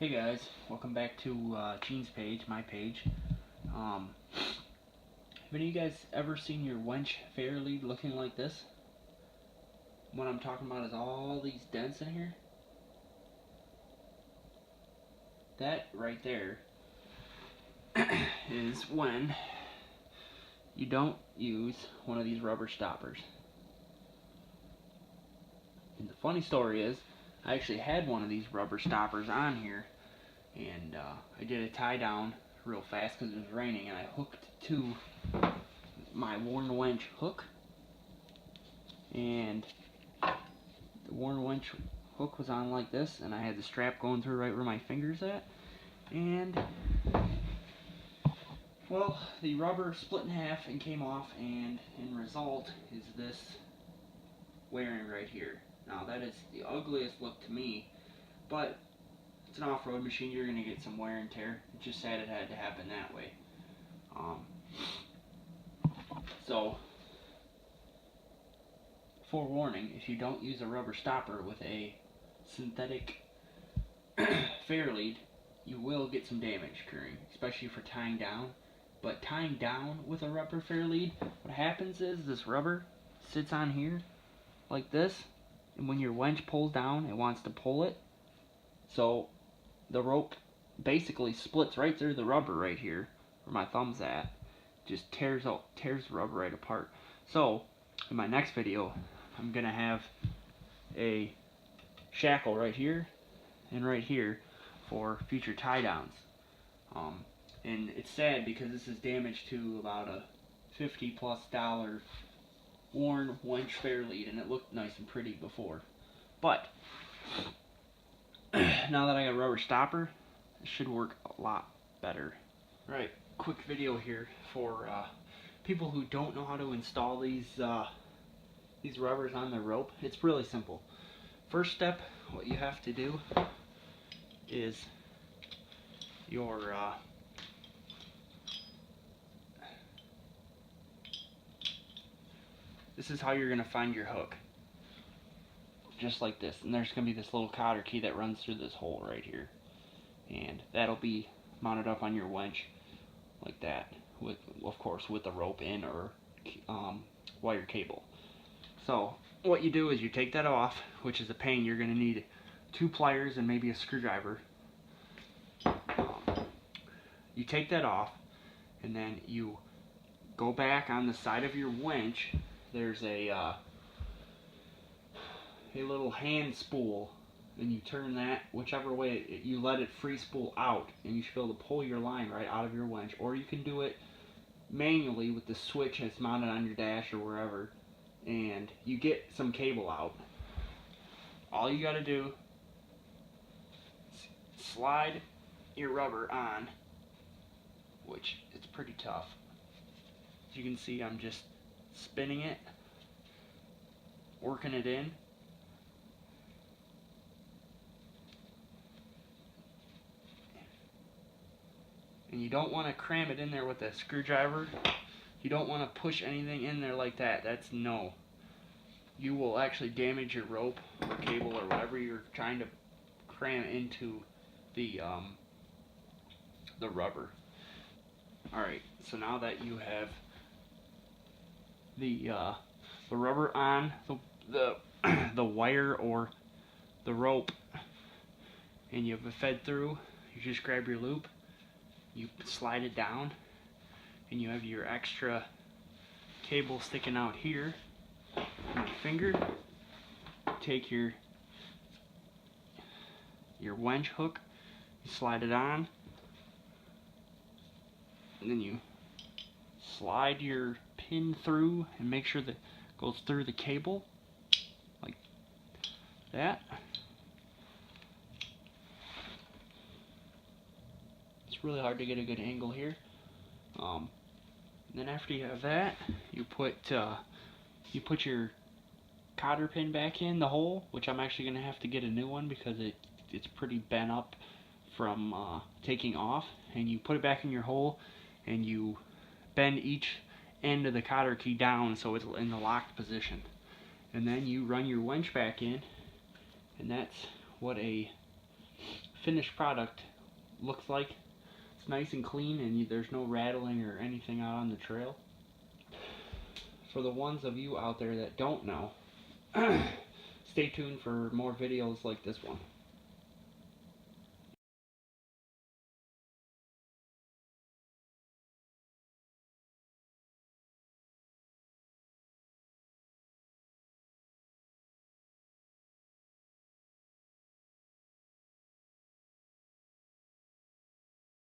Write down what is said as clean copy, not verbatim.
Hey guys, welcome back to Gene's page, my page. Have any of you guys ever seen your Winch Fairlead looking like this? What I'm talking about is all these dents in here. That right there is when you don't use one of these rubber stoppers. And the funny story is, I actually had one of these rubber stoppers on here, and I did a tie down real fast because it was raining, and I hooked to my worn winch hook, and the worn winch hook was on like this, and I had the strap going through right where my finger's at, and well, the rubber split in half and came off, and in result is this wearing right here. Now that is the ugliest look to me, but it's an off-road machine, you're going to get some wear and tear. It's just sad it had to happen that way. So, forewarning, if you don't use a rubber stopper with a synthetic Fairlead, you will get some damage occurring, especially for tying down. But tying down with a rubber Fairlead, what happens is this rubber sits on here like this, and when your winch pulls down, it wants to pull it. So the rope basically splits right through the rubber right here, where my thumb's at. Just tears the rubber right apart. So in my next video, I'm gonna have a shackle right here and right here for future tie downs. And it's sad because this is damage to about a $50+ worn Winch Fairlead, and it looked nice and pretty before. But now that I got a rubber stopper, it should work a lot better. Right, quick video here for people who don't know how to install these rubbers on the rope. It's really simple. First step, what you have to do is this is how you're going to find your hook. Just like this. And there's going to be this little cotter key that runs through this hole right here. And that'll be mounted up on your winch like that. Of course, with the rope in or wire cable. So, what you do is you take that off, which is a pain. You're going to need 2 pliers and maybe a screwdriver. You take that off, and then you go back on the side of your winch. There's a little hand spool, and you turn that whichever way, you let it free spool out, and you should be able to pull your line right out of your winch. Or you can do it manually with the switch that's mounted on your dash or wherever, and you get some cable out. All you got to do is slide your rubber on, which it's pretty tough. As you can see, I'm just spinning it, working it in. And you don't want to cram it in there with a screwdriver. You don't want to push anything in there like that. That's no. You will actually damage your rope or cable or whatever you're trying to cram into the rubber. Alright, so now that you have the rubber on the wire or the rope, and you have it fed through, you just grab your loop, you slide it down, and you have your extra cable sticking out here. Your finger, take your winch hook, you slide it on, and then you slide your pin through and make sure that it goes through the cable like that. It's really hard to get a good angle here. Then after you have that, you put your cotter pin back in the hole, which I'm actually going to have to get a new one because it's pretty bent up from taking off. And you put it back in your hole, and you bend each end of the cotter key down so it's in the locked position. And then you run your winch back in, and that's what a finished product looks like. It's nice and clean, and there's no rattling or anything out on the trail. For the ones of you out there that don't know, stay tuned for more videos like this one.